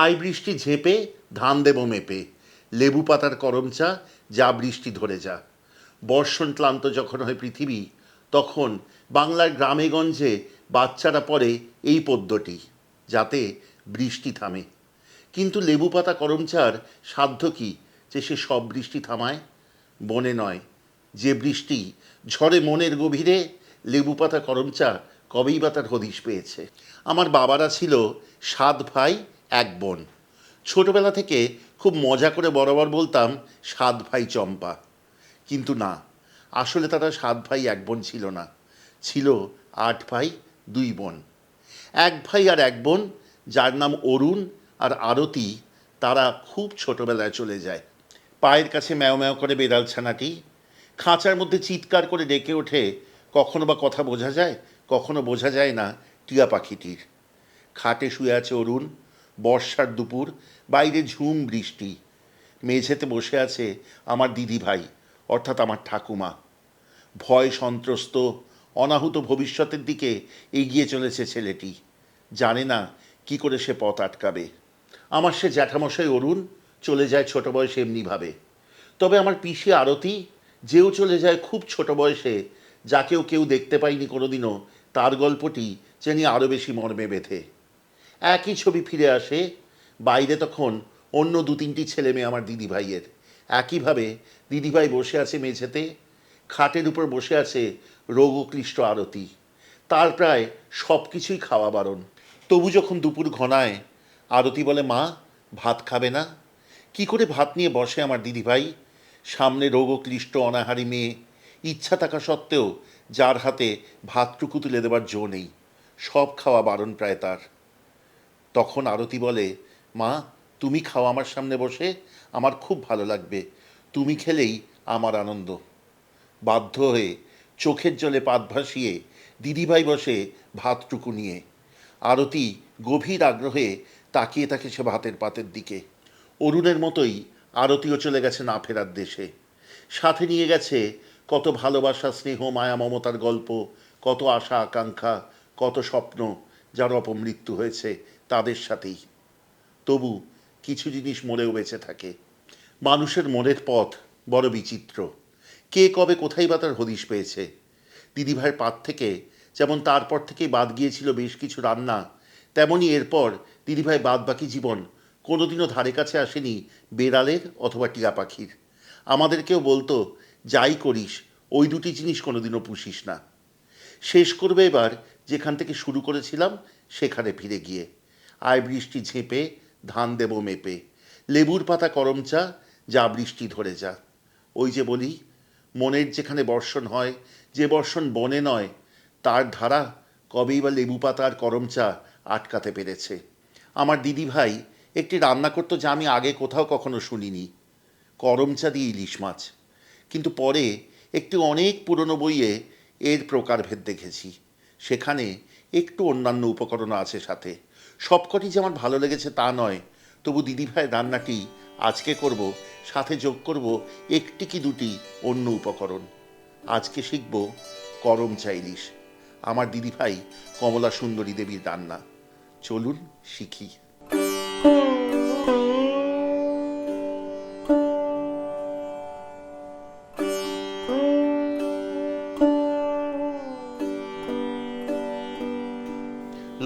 I বৃষ্টি ঝেঁপে ধান দেব মেপে, লেবু পাতার করমচা যা বৃষ্টি ধরে যা। বর্ষণ ক্লান্ত যখন হয় পৃথিবী, তখন বাংলার গ্রামে গঞ্জে বাচ্চারা পড়ে এই পদ্যটি, যাতে বৃষ্টি থামে। কিন্তু লেবু পাতা করমচার সাধ্য কি যে সে সব বৃষ্টি থামায়? বনে নয়, যে বৃষ্টি ঝড়ে মনের গভীরে, লেবু পাতা করমচা কবেই বা তার হদিশ পেয়েছে। আমার বাবারা ছিল 7 ভাই 1 বোন। ছোটবেলা থেকে খুব মজা করে বরাবর বলতাম 7 ভাই চম্পা। কিন্তু না, আসলে তারা 7 ভাই 1 বোন ছিল না, ছিল 8 ভাই 2 বোন। 1 ভাই আর 1 বোন, যার নাম অরুণ আর আরতি, তারা খুব ছোটবেলায় চলে যায়। পায়ের কাছে ম্যাও ম্যাও করে বেড়াল ছানাটি, খাঁচার মধ্যে চিৎকার করে ডেকে ওঠে, কখনো বা কথা বোঝা যায়, কখনো বোঝা যায় না টিয়া পাখিটির। খাটে শুয়ে আছে অরুণ, বর্ষার দুপুর, বাইরে ঝুম বৃষ্টি। মেঝেতে বসে আছে আমার দিদি ভাই, অর্থাৎ আমার ঠাকুমা। ভয় সন্ত্রস্ত, অনাহুত ভবিষ্যতের দিকে এগিয়ে চলেছে ছেলেটি, জানে না কি করে সে পথ আটকাবে। আমার সে জ্যাঠামশাই অরুণ চলে যায় ছোট বয়সে এমনিভাবে। তবে আমার পিসি আরতি, যেও চলে যায় খুব ছোট বয়সে, যাকেও কেউ দেখতে পায়নি কোনোদিনও, তার গল্পটি যেন আরও বেশি মর্মে বেঁধে। একই ছবি ফিরে আসে, বাইরে তখন অন্য 2-3টি ছেলে মেয়ে আমার দিদিভাইয়ের। একইভাবে দিদিভাই বসে আছে মেঝেতে, খাটের উপর বসে আছে রোগক্লিষ্ট আরতি। তার প্রায় সব কিছুই খাওয়া বারণ। তবু যখন দুপুর ঘনায়, আরতি বলে, মা ভাত খাবে না? কি করে ভাত নিয়ে বসে আমার দিদিভাই? সামনে রোগক্লিষ্ট অনাহারী মেয়ে, ইচ্ছা থাকা সত্ত্বেও যার হাতে ভাতটুকু তুলে দেবার জো নেই, সব খাওয়া বারণ প্রায় তার। তখন আরতি বলে, মা তুমি খাও আমার সামনে বসে, আমার খুব ভালো লাগবে, তুমি খেলেই আমার আনন্দ। বাধ্য হয়ে চোখের জলে পাত ভাসিয়ে দিদিভাই বসে ভাতটুকু নিয়ে। আরতি গভীর আগ্রহে তাকিয়ে থাকে সে ভাতের পাতের দিকে। অরুণের মতোই আরতিও চলে গেছে না ফেরার দেশে। সাথে নিয়ে গেছে কত ভালোবাসা, স্নেহ, মায়া, মমতার গল্প, কত আশা আকাঙ্ক্ষা, কত স্বপ্ন, যার অপমৃত্যু হয়েছে তাদের সাথেই। তবু কিছু জিনিস মরেও বেঁচে থাকে। মানুষের মনের পথ বড় বিচিত্র। কে কবে কোথায় বা তার হদিশ পেয়েছে। দিদিভাইয়ের পাত থেকে যেমন তারপর থেকেই বাদ গিয়েছিল বেশ কিছু রান্না, তেমনই এরপর দিদিভাই বাদ বাকি জীবন কোনোদিনও ধারে কাছে আসেনি বেড়ালের অথবা টিয়া পাখির। আমাদেরকেও বলতো, যাই করিস ওই 2টি জিনিস কোনোদিনও পুষিস না। শেষ করবে এবার যেখান থেকে শুরু করেছিলাম, সেখানে ফিরে গিয়ে। আয় বৃষ্টি ঝেঁপে ধান দেব মেপে, লেবুর পাতা করমচা যা বৃষ্টি ধরে যা। ওই যে বলি, মনের যেখানে বর্ষণ হয়, যে বর্ষণ বনে নয়, তার ধারা কবেই বা লেবু পাতা আর করমচা আটকাতে পেরেছে। আমার দিদিভাই একটি রান্না করতো যা আমি আগে কোথাও কখনো শুনিনি, করমচা দিয়ে ইলিশ মাছ। কিন্তু পরে একটি অনেক পুরনো বইয়ে এর প্রকারভেদ দেখেছি। সেখানে একটু অন্যান্য উপকরণ আছে সাথে। সবকটি যে আমার ভালো লেগেছে তা নয়, তবু দিদিভাইয়ের রান্নাটি আজকে করব, সাথে যোগ করব একটি কি 2টি অন্য উপকরণ। আজকে শিখব করমচা ইলিশ, আমার দিদিভাই কমলা সুন্দরী দেবীর রান্না। চলুন শিখি।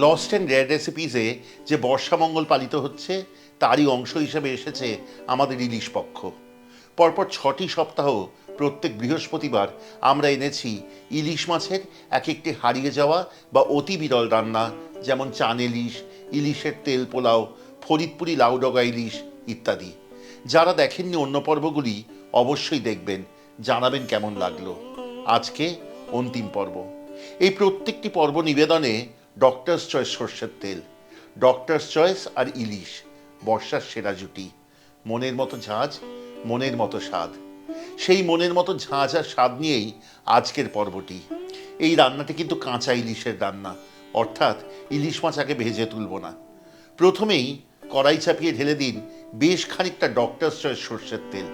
লস্ট অ্যান্ড রেয়ার রেসিপিসে যে বর্ষামঙ্গল পালিত হচ্ছে, তারই অংশ হিসেবে এসেছে আমাদের ইলিশ পক্ষ। পরপর 6টি সপ্তাহ প্রত্যেক বৃহস্পতিবার আমরা এনেছি ইলিশ মাছের এক একটি হারিয়ে যাওয়া বা অতি বিরল রান্না, যেমন চান ইলিশ, ইলিশের তেল পোলাও, ফরিদপুরি লাউডগা ইলিশ ইত্যাদি। যারা দেখেননি অন্য পর্বগুলি অবশ্যই দেখবেন, জানাবেন কেমন লাগলো। আজকে অন্তিম পর্ব। এই প্রত্যেকটি পর্ব নিবেদনে ডক্টরস চয়েস সর্ষের তেল। ডক্টরস চয়েস আর ইলিশ, বর্ষার সেরা জুটি। মনের মতো ঝাঁজ, মনের মতো স্বাদ। সেই মনের মতো ঝাঁজ আর স্বাদ নিয়েই আজকের পর্বটি। এই রান্নাটি কিন্তু কাঁচা ইলিশের রান্না, অর্থাৎ ইলিশ মাছ আগে ভেজে তুলব না। প্রথমেই কড়াই চাপিয়ে ঢেলে দিন বেশ খানিকটা ডক্টরস চয়েস সর্ষের তেল।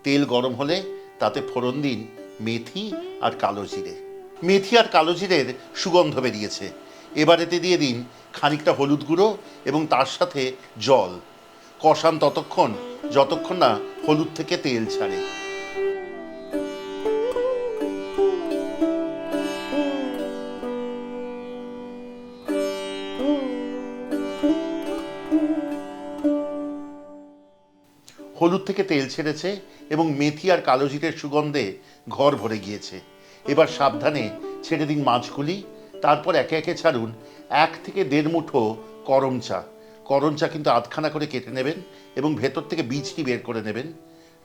তেল গরম হলে তাতে ফোড়ন দিন মেথি আর কালো জিরে। মেথি আর কালো জিরের সুগন্ধ বেরিয়েছে। এবার এতে দিয়ে দিন খানিকটা হলুদ গুঁড়ো এবং তার সাথে জল। কষান ততক্ষণ যতক্ষণ না হলুদ থেকে তেল ছাড়ে। হলুদ থেকে তেল ছেড়েছে এবং মেথি আর কালো জিরের সুগন্ধে ঘর ভরে গিয়েছে। এবার সাবধানে ছেড়ে দিন মাছগুলি। তারপর একে একে ছাড়ুন 1 থেকে 1.5 মুঠো করম চা। করম চা কিন্তু আধখানা করে কেটে নেবেন এবং ভেতর থেকে বীজটি বের করে নেবেন।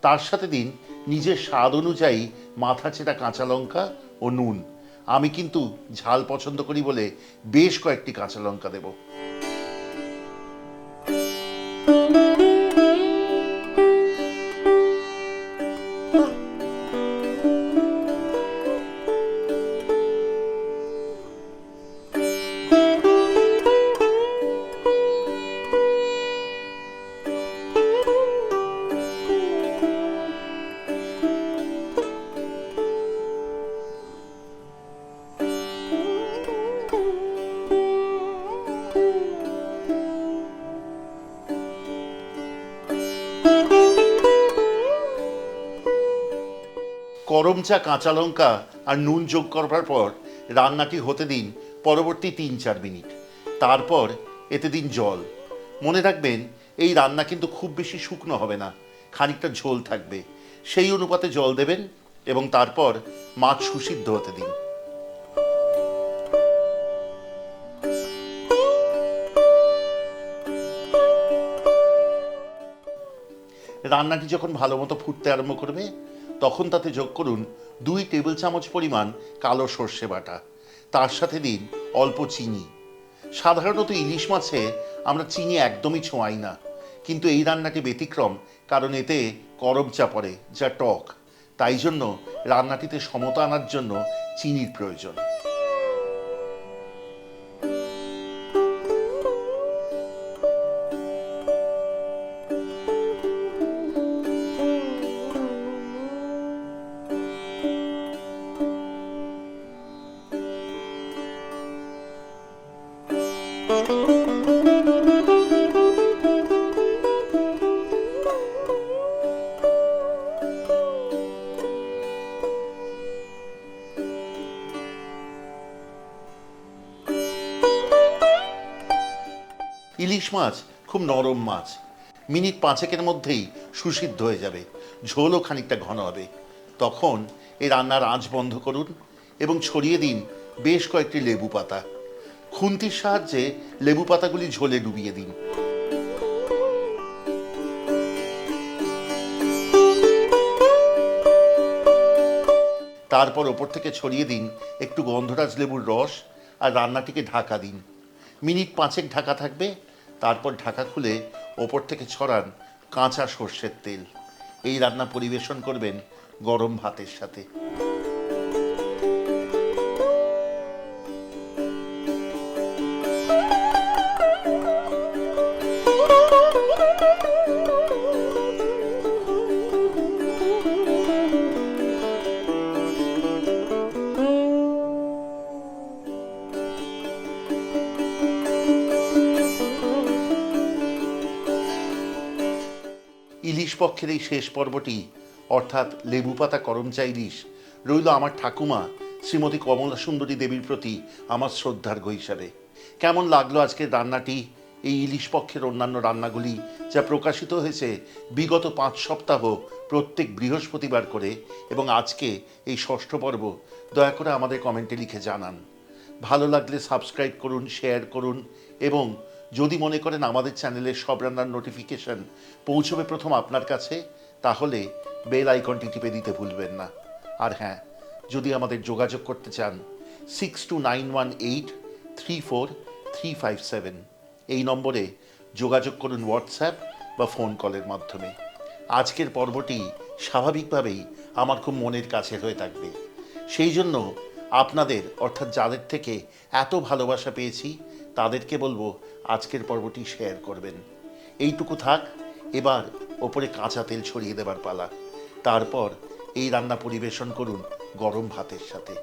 তার সাথে দিন নিজের স্বাদ অনুযায়ী মাথা চেরা কাঁচা লঙ্কা ও নুন। আমি কিন্তু ঝাল পছন্দ করি বলে বেশ কয়েকটি কাঁচা লঙ্কা দেব। করম চা, কাঁচা লঙ্কা আর নুন যোগ করবার পর রান্নাটি হতে দিন পরবর্তী 3-4 মিনিট। তারপর এতে দিন জল। মনে রাখবেন এই রান্না কিন্তু খুব বেশি শুকনো হবে না, খানিকটা ঝোল থাকবে। সেই অনুপাতে জল দেবেন এবং তারপর মাছ সুসিদ্ধ হতে দিন। রান্নাটি যখন ভালো মতো ফুটতে আরম্ভ করবে তখন তাতে যোগ করুন 2 টেবিল চামচ পরিমাণ কালো সর্ষে বাটা। তার সাথে দিন অল্প চিনি। সাধারণত ইলিশ মাছে আমরা চিনি একদমই ছোঁয়াই না, কিন্তু এই রান্নাটি ব্যতিক্রম, কারণ এতে করম চা পড়ে যা টক। তাই জন্য রান্নাটিতে সমতা আনার জন্য চিনির প্রয়োজন। ইলিশ মাছ খুব নরম মাছ, মিনিট 5-এর মধ্যেই সুসিদ্ধ হয়ে যাবে, ঝোলও খানিকটা ঘন হবে। তখন এই রান্নার আঁচ বন্ধ করুন এবং ছড়িয়ে দিন বেশ কয়েকটি লেবু পাতা। খুন্তির সাহায্যে লেবু পাতাগুলি ঝোলে ডুবিয়ে দিন। তারপর ওপর থেকে ছড়িয়ে দিন একটু গন্ধরাজ লেবুর রস আর রান্নাটিকে ঢাকা দিন। মিনিট 5 ঢাকা থাকবে। তারপর ঢাকা খুলে ওপর থেকে ছড়ান কাঁচা সর্ষের তেল। এই রান্না পরিবেশন করবেন গরম ভাতের সাথে। ইলিশ পক্ষের এই শেষ পর্বটি অর্থাৎ লেবু পাতা করম চা ইলিশ রইল আমার ঠাকুমা শ্রীমতী কমলা সুন্দরী দেবীর প্রতি আমার শ্রদ্ধার্ঘ্য হিসাবে। কেমন লাগলো আজকের রান্নাটি? এই ইলিশ পক্ষের অন্যান্য রান্নাগুলি যা প্রকাশিত হয়েছে বিগত 5 সপ্তাহ প্রত্যেক বৃহস্পতিবার করে, এবং আজকে এই ষষ্ঠ পর্ব, দয়া করে আমাদের কমেন্টে লিখে জানান। ভালো লাগলে সাবস্ক্রাইব করুন, শেয়ার করুন, এবং যদি মনে করেন আমাদের চ্যানেলের সব রান্নার নোটিফিকেশন পৌঁছবে প্রথম আপনার কাছে, তাহলে বেল আইকনটি টিপে দিতে ভুলবেন না। আর হ্যাঁ, যদি আমাদের যোগাযোগ করতে চান 6291834357 এই নম্বরে যোগাযোগ করুন হোয়াটসঅ্যাপ বা ফোন কলের মাধ্যমে। আজকের পর্বটি স্বাভাবিকভাবেই আমার খুব মনের কাছে হয়ে থাকবে। সেই জন্য আপনাদের, অর্থাৎ যাদের থেকে এত ভালোবাসা পেয়েছি, তাদেরকে বলবো আজকের পর্বটি শেয়ার করবেন। এইটুকু থাক। এবার ওপরে কাঁচা তেল ছড়িয়ে দেবার পালা। তারপর এই রান্না পরিবেশন করুন গরম ভাতের সাথে।